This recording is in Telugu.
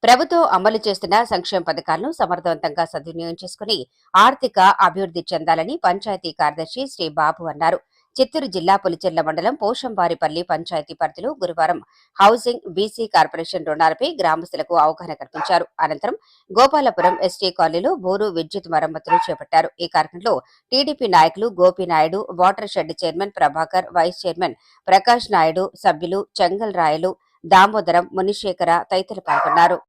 ప్రభుత్వం అమలు చేస్తున్న సంక్షేమ పథకాలను సమర్థవంతంగా సద్వినియోగం చేసుకుని ఆర్థిక అభివృద్ధి చెందాలని పంచాయతీ కార్యదర్శి శ్రీ బాబు అన్నారు. చిత్తూరు జిల్లా పులిచెర్ల మండలం పోషంబారిపల్లి పంచాయతీ పరిధిలో గురువారం హౌసింగ్, బీసీ కార్పొరేషన్ రుణాలపై గ్రామస్తులకు అవగాహన కల్పించారు. అనంతరం గోపాలపురం ఎస్టీ కాలనీలో బోరు విద్యుత్ మరమ్మతులు చేపట్టారు. ఈ కార్యక్రమంలో టీడీపీ నాయకులు Gopinaidu, watershed chairman Prabhakar, vice chairman Prakash Naidu, సభ్యులు చెంగల్ రాయలు, దామోదరం, మునిశేఖర తదితరులు పాల్గొన్నారు.